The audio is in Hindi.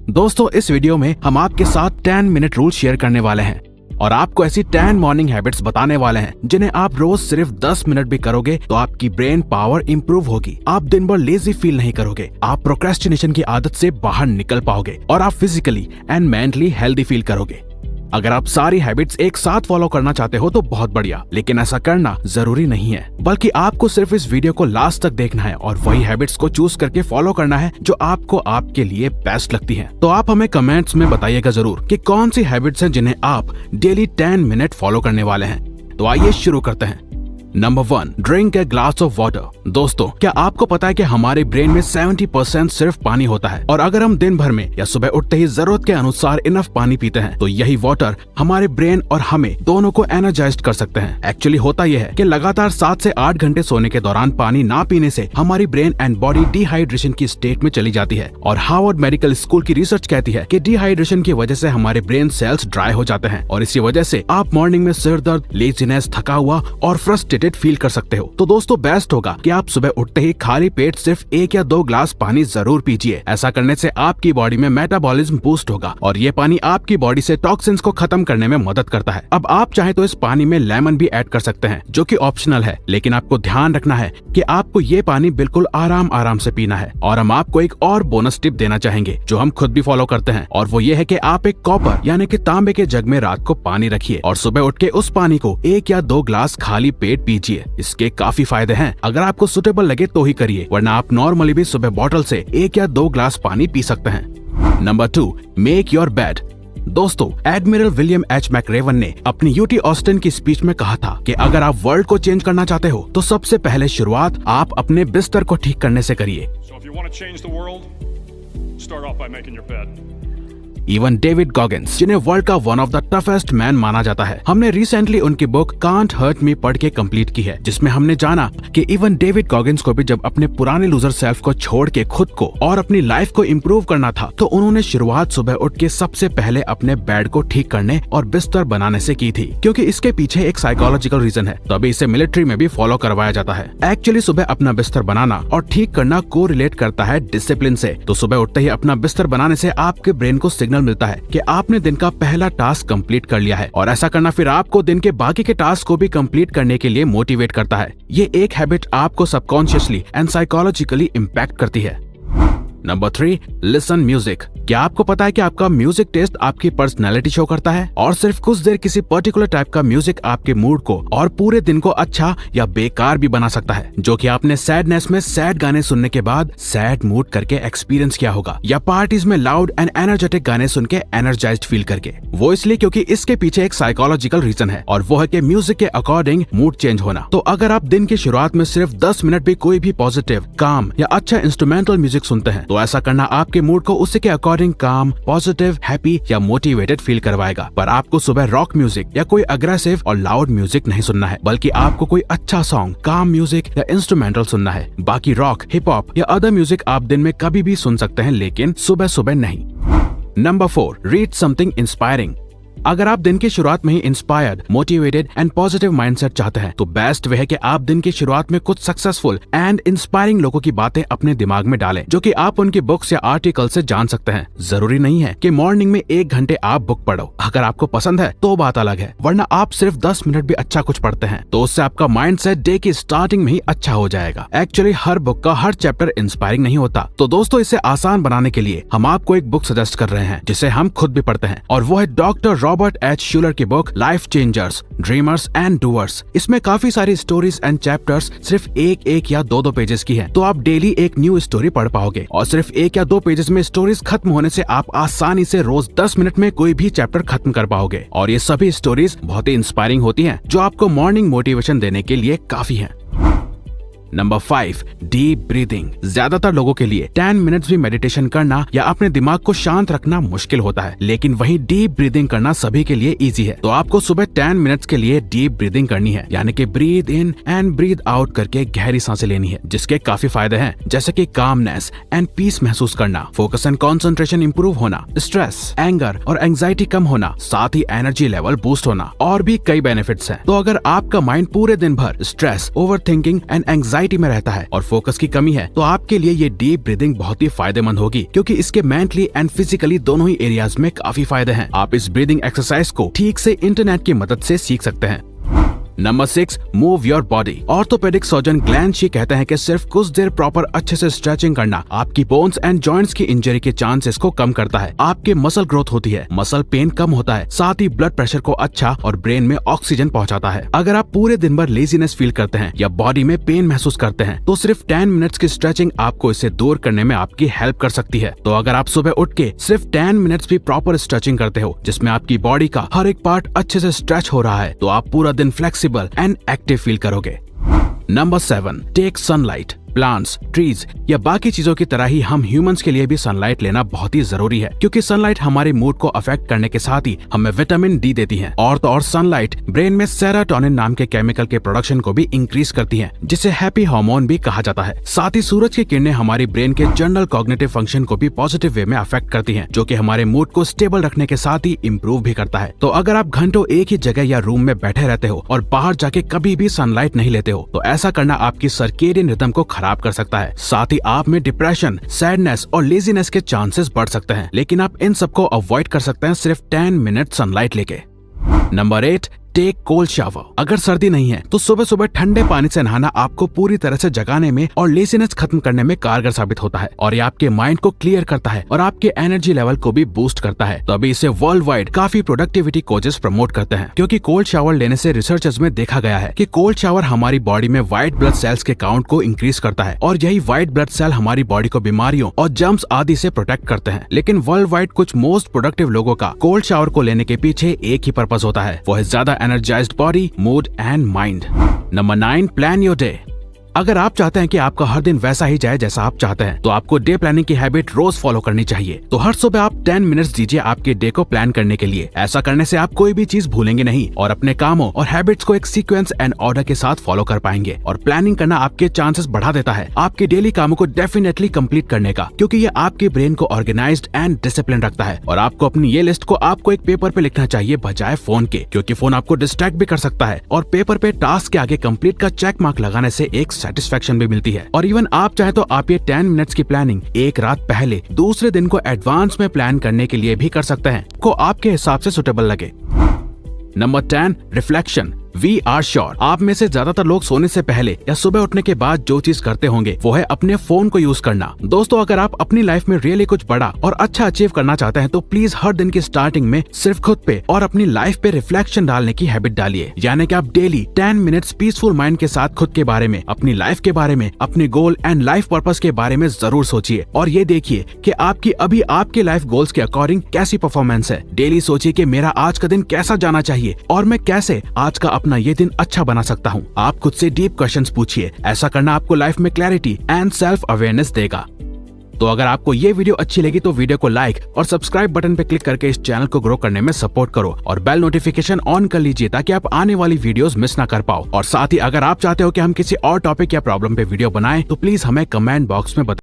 दोस्तों इस वीडियो में हम आपके साथ 10 मिनट रूल शेयर करने वाले हैं और आपको ऐसी 10 मॉर्निंग हैबिट्स बताने वाले हैं जिन्हें आप रोज सिर्फ 10 मिनट भी करोगे तो आपकी ब्रेन पावर इंप्रूव होगी। आप दिन भर लेजी फील नहीं करोगे, आप प्रोक्रेस्टिनेशन की आदत से बाहर निकल पाओगे और आप physically and mentally healthy feel करोगे। अगर आप सारी हैबिट्स एक साथ फॉलो करना चाहते हो तो बहुत बढ़िया, लेकिन ऐसा करना जरूरी नहीं है, बल्कि आपको सिर्फ इस वीडियो को लास्ट तक देखना है और वही हैबिट्स को चूज करके फॉलो करना है जो आपको आपके लिए बेस्ट लगती हैं। तो आप हमें कमेंट्स में बताइएगा जरूर कि कौन सी हैबिट्स हैं जिन्हें आप डेली 10 मिनट फॉलो करने वाले हैं। तो आइए शुरू करते हैं। Number 1, drink a glass of water. दोस्तों क्या आपको पता है कि हमारे ब्रेन में 70% सिर्फ पानी होता है और अगर हम दिन भर में या सुबह उठते ही जरूरत के अनुसार इनफ पानी पीते हैं तो यही वाटर हमारे ब्रेन और हमें दोनों को एनर्जाइज कर सकते हैं। एक्चुअली होता यह है कि लगातार 7 से 8 घंटे सोने के दौरान पानी ना पीने से हमारी ब्रेन एंड बॉडी डिहाइड्रेशन की स्टेट में चली जाती है और हार्वर्ड मेडिकल स्कूल की रिसर्च कहती है कि डिहाइड्रेशन की वजह से हमारे ब्रेन सेल्स ड्राई हो जाते हैं और इसी वजह से आप मॉर्निंग में सिर दर्द, लेजीनेस, थका हुआ और फ्रस्ट्रेटेड फील कर सकते हो। तो दोस्तों बेस्ट होगा कि आप सुबह उठते ही खाली पेट सिर्फ 1 या 2 ग्लास पानी जरूर पीजिए। ऐसा करने से आपकी बॉडी में मेटाबॉलिज्म बूस्ट होगा और ये पानी आपकी बॉडी से टॉक्सिन्स को खत्म करने में मदद करता है। अब आप चाहे तो इस पानी में लेमन भी ऐड कर सकते हैं जो कि ऑप्शनल है, लेकिन आपको ध्यान रखना है कि आपको ये पानी बिल्कुल आराम आराम से पीना है। और हम आपको एक और बोनस टिप देना चाहेंगे जो हम खुद भी फॉलो करते हैं और वो ये है कि आप एक कॉपर यानी कि तांबे के जग में रात को पानी रखिए और सुबह उठ के उस पानी को 1 या 2 ग्लास खाली पेट पीजिए। इसके काफी फायदे हैं, अगर आपको सुटेबल लगे तो ही करिए, वरना आप नॉर्मली भी सुबह बॉटल से 1 या 2 ग्लास पानी पी सकते हैं। Number 2, make your bed. दोस्तों एडमिरल विलियम एच मैकरेवन ने अपनी यूटी ऑस्टिन की स्पीच में कहा था कि अगर आप वर्ल्ड को चेंज करना चाहते हो तो सबसे पहले शुरुआत आप अपने बिस्तर को ठीक करने से करिए। इवन डेविड गॉगिंस, जिन्हें वर्ल्ड का one of the toughest man माना जाता है, हमने रिसेंटली उनकी बुक कांट हर्ट मी पढ़ के कंप्लीट की है, जिसमें हमने जाना कि इवन डेविड गॉगिंस को भी जब अपने पुराने लूजर सेल्फ को छोड़ के खुद को और अपनी लाइफ को इम्प्रूव करना था तो उन्होंने शुरुआत सुबह उठ के सबसे पहले अपने बेड को ठीक करने और बिस्तर बनाने से की थी, क्योंकि इसके पीछे एक साइकोलॉजिकल रीजन है। तो अभी इसे मिलिट्री में भी फॉलो करवाया जाता है। एक्चुअली सुबह अपना बिस्तर बनाना और ठीक करना को रिलेट करता है डिसिप्लिन से। तो सुबह उठते ही अपना बिस्तर बनाने से आपके ब्रेन को सिग्नल मिलता है कि आपने दिन का पहला टास्क कंप्लीट कर लिया है और ऐसा करना फिर आपको दिन के बाकी के टास्क को भी कंप्लीट करने के लिए मोटिवेट करता है। ये एक हैबिट आपको सबकॉन्शियसली एंड साइकोलॉजिकली इम्पैक्ट करती है। Number 3, listen music. क्या आपको पता है कि आपका म्यूजिक टेस्ट आपकी पर्सनैलिटी शो करता है और सिर्फ कुछ देर किसी पर्टिकुलर टाइप का म्यूजिक आपके मूड को और पूरे दिन को अच्छा या बेकार भी बना सकता है, जो कि आपने सैडनेस में सैड गाने सुनने के बाद सैड मूड करके एक्सपीरियंस किया होगा या पार्टीज में लाउड एंड एनर्जेटिक गाने सुन के एनर्जाइज्ड फील करके। वो इसलिए क्योंकि इसके पीछे एक साइकोलॉजिकल रीजन है और वो है कि म्यूजिक के अकॉर्डिंग मूड चेंज होना। तो अगर आप दिन की शुरुआत में सिर्फ 10 मिनट भी कोई भी पॉजिटिव, काम या अच्छा इंस्ट्रूमेंटल म्यूजिक सुनते हैं तो ऐसा करना आपके मूड को उसी के अकॉर्डिंग काम, पॉजिटिव, हैप्पी या मोटिवेटेड फील करवाएगा। पर आपको सुबह रॉक म्यूजिक या कोई अग्रेसिव और लाउड म्यूजिक नहीं सुनना है, बल्कि आपको कोई अच्छा सॉन्ग, काम म्यूजिक या इंस्ट्रूमेंटल सुनना है। बाकी रॉक, हिप हॉप या अदर म्यूजिक आप दिन में कभी भी सुन सकते हैं, लेकिन सुबह सुबह नहीं। Number 4, read something inspiring. अगर आप दिन की शुरुआत में ही inspired, motivated and positive mindset चाहते हैं तो बेस्ट वे है कि आप दिन की शुरुआत में कुछ सक्सेसफुल एंड इंस्पायरिंग लोगों की बातें अपने दिमाग में डालें, जो कि आप उनकी बुक्स या आर्टिकल से जान सकते हैं। जरूरी नहीं है कि मॉर्निंग में 1 घंटे आप बुक पढ़ो, अगर आपको पसंद है तो बात अलग है, वरना आप सिर्फ 10 मिनट भी अच्छा कुछ पढ़ते हैं तो उससे आपका माइंडसेट डे की स्टार्टिंग में ही अच्छा हो जाएगा। एक्चुअली हर बुक का हर चैप्टर इंस्पायरिंग नहीं होता। तो दोस्तों इसे आसान बनाने के लिए हम आपको एक बुक सजेस्ट कर रहे हैं जिसे हम खुद भी पढ़ते हैं और वो है डॉक्टर रॉबर्ट एच शूलर की book life changers, dreamers and doers. इसमें काफी सारी स्टोरीज एंड चैप्टर्स सिर्फ 1 या 2 पेजेस की हैं, तो आप डेली एक न्यू स्टोरी पढ़ पाओगे और सिर्फ 1 या 2 पेजेस में स्टोरीज खत्म होने से आप आसानी से रोज 10 मिनट में कोई भी चैप्टर खत्म कर पाओगे और ये सभी स्टोरीज बहुत ही इंस्पायरिंग होती हैं, जो आपको मॉर्निंग मोटिवेशन देने के लिए काफी हैं। Number 5, deep breathing. ज्यादातर लोगों के लिए 10 मिनट्स भी मेडिटेशन करना या अपने दिमाग को शांत रखना मुश्किल होता है, लेकिन वहीं डीप ब्रीदिंग करना सभी के लिए इजी है। तो आपको सुबह 10 मिनट्स के लिए डीप ब्रीदिंग करनी है, यानी कि breathe in and breathe out करके गहरी सांसें लेनी है, जिसके काफी फायदे हैं, जैसे कि कामनेस एंड पीस महसूस करना, फोकस एंड कंसंट्रेशन इंप्रूव होना, स्ट्रेस, एंगर और एंजाइटी कम होना, साथ ही एनर्जी लेवल बूस्ट होना और भी कई बेनिफिट्स हैं। तो अगर आपका माइंड पूरे दिन भर stress, over thinking and anxiety anxiety में रहता है और फोकस की कमी है, तो आपके लिए ये डीप ब्रीदिंग बहुत ही फायदेमंद होगी, क्योंकि इसके मेंटली एंड फिजिकली दोनों ही एरियाज में काफी फायदे हैं। आप इस ब्रीदिंग एक्सरसाइज को ठीक से इंटरनेट की मदद से सीख सकते हैं। Number 6, move your body. Orthopaedic surgeon Glenn she कहते हैं कि सिर्फ कुछ देर प्रॉपर अच्छे से स्ट्रेचिंग करना आपकी बोन्स एंड जॉइंट्स की इंजरी के चांसेस को कम करता है। आपके मसल ग्रोथ होती है, मसल पेन कम होता है, साथ ही ब्लड प्रेशर को अच्छा और ब्रेन में ऑक्सीजन पहुंचाता है। अगर आप पूरे दिन भर लेजीनेस फील करते हैं या बॉडी में पेन महसूस करते हैं, तो सिर्फ 10 मिनट्स की स्ट्रेचिंग आपको इसे दूर करने में आपकी हेल्प कर सकती है। तो अगर आप सुबह उठ के सिर्फ 10 मिनट्स भी प्रॉपर स्ट्रेचिंग करते हो, जिसमें आपकी बॉडी का हर एक पार्ट अच्छे से स्ट्रेच हो रहा है, तो आप पूरा दिन फ्लेक्सिबल एंड एक्टिव फील करोगे। Number 7, take sunlight. Plants, trees या बाकी चीजों की तरह ही हम ह्यूमंस के लिए भी सनलाइट लेना बहुत ही जरूरी है, क्योंकि सनलाइट हमारे मूड को अफेक्ट करने के साथ ही हमें विटामिन डी देती है। और तो और सनलाइट ब्रेन में सेरोटोनिन नाम के केमिकल के प्रोडक्शन को भी इंक्रीज करती है, जिसे हैप्पी हार्मोन भी कहा जाता है। साथ ही सूरज की किरणें हमारी ब्रेन के जनरल कॉग्निटिव फंक्शन को भी पॉजिटिव वे में अफेक्ट करती है, जो कि हमारे मूड को स्टेबल रखने के साथ ही इम्प्रूव भी करता है। तो अगर आप घंटों एक ही जगह या रूम में बैठे रहते हो और बाहर जाके कभी भी सनलाइट नहीं लेते हो, तो ऐसा करना आपकी सर्केडियन रिदम को खराब कर सकता है। साथ ही आप में डिप्रेशन, सैडनेस और लेजीनेस के चांसेस बढ़ सकते हैं, लेकिन आप इन सबको अवॉइड कर सकते हैं सिर्फ 10 मिनट सनलाइट लेके। Number 8, take cold shower. अगर सर्दी नहीं है तो सुबह सुबह ठंडे पानी से नहाना आपको पूरी तरह से जगाने में और लेजीनेस खत्म करने में कारगर साबित होता है, और ये आपके माइंड को क्लियर करता है और आपके एनर्जी लेवल को भी बूस्ट करता है। तो अभी इसे वर्ल्ड वाइड काफी प्रोडक्टिविटी कोचेस प्रमोट करते हैं, क्योंकि कोल्ड शावर लेने से रिसर्चर्स में देखा गया है कि कोल्ड शावर हमारी बॉडी में व्हाइट ब्लड सेल्स के काउंट को इंक्रीज करता है, और यही व्हाइट ब्लड सेल हमारी बॉडी को बीमारियों और जर्म्स आदि से प्रोटेक्ट करते हैं। लेकिन वर्ल्ड वाइड कुछ मोस्ट प्रोडक्टिव लोगों का कोल्ड शावर को लेने के पीछे एक ही पर्पस होता है, वो है ज्यादा energised body, mood and mind. Number 9, plan your day. अगर आप चाहते हैं कि आपका हर दिन वैसा ही जाए जैसा आप चाहते हैं, तो आपको डे प्लानिंग की हैबिट रोज फॉलो करनी चाहिए। तो हर सुबह आप 10 मिनट्स दीजिए आपके डे को प्लान करने के लिए। ऐसा करने से आप कोई भी चीज भूलेंगे नहीं और अपने कामों और हैबिट्स को एक सीक्वेंस एंड ऑर्डर के साथ फॉलो कर पाएंगे। और प्लानिंग करना आपके चांसेस बढ़ा देता है आपके डेली कामों को डेफिनेटली कंप्लीट करने का, क्योंकि ये आपके ब्रेन को ऑर्गेनाइज्ड एंड डिसिप्लिन रखता है। और आपको अपनी ये लिस्ट को आपको एक पेपर पे लिखना चाहिए बजाय फोन के, क्योंकि फोन आपको डिस्ट्रैक्ट भी कर सकता है, और पेपर पे टास्क के आगे कंप्लीट का चेक मार्क लगाने से एक सेटिस्फेक्शन भी मिलती है। और इवन आप चाहे तो आप ये 10 मिनट्स की प्लानिंग एक रात पहले दूसरे दिन को एडवांस में प्लान करने के लिए भी कर सकते हैं, को आपके हिसाब से सुटेबल लगे। Number 10, reflection. We are sure आप में से ज्यादातर लोग सोने से पहले या सुबह उठने के बाद जो चीज करते होंगे वो है अपने फोन को यूज करना। दोस्तों, अगर आप अपनी लाइफ में रियली कुछ बड़ा और अच्छा अचीव करना चाहते हैं, तो प्लीज हर दिन की स्टार्टिंग में सिर्फ खुद पे और अपनी लाइफ पे रिफ्लेक्शन डालने की हैबिट डालिए। यानी कि आप डेली 10 मिनट्स पीसफुल माइंड के साथ खुद के बारे में, अपनी लाइफ के बारे में, अपने गोल एंड लाइफ पर्पस के बारे में जरूर सोचिए, और ये देखिए कि आपकी अभी आपके लाइफ गोल्स के अकॉर्डिंग कैसी परफॉर्मेंस है। डेली सोचिए कि मेरा आज का दिन कैसा जाना चाहिए और मैं कैसे आज का अपना ये दिन अच्छा बना सकता हूँ। आप खुद से डीप क्वेश्चंस पूछिए। ऐसा करना आपको लाइफ में क्लैरिटी एंड सेल्फ अवेयरनेस देगा। तो अगर आपको ये वीडियो अच्छी लगी तो वीडियो को लाइक और सब्सक्राइब बटन पे क्लिक करके इस चैनल को ग्रो करने में सपोर्ट करो, और बेल नोटिफिकेशन ऑन कर लीजिए ताकि आप आने वाली वीडियोस मिस ना कर पाओ। और साथ ही अगर आप चाहते हो कि हम किसी और टॉपिक या प्रॉब्लम पे वीडियो बनाएं, तो प्लीज हमें कमेंट बॉक्स में बताएं।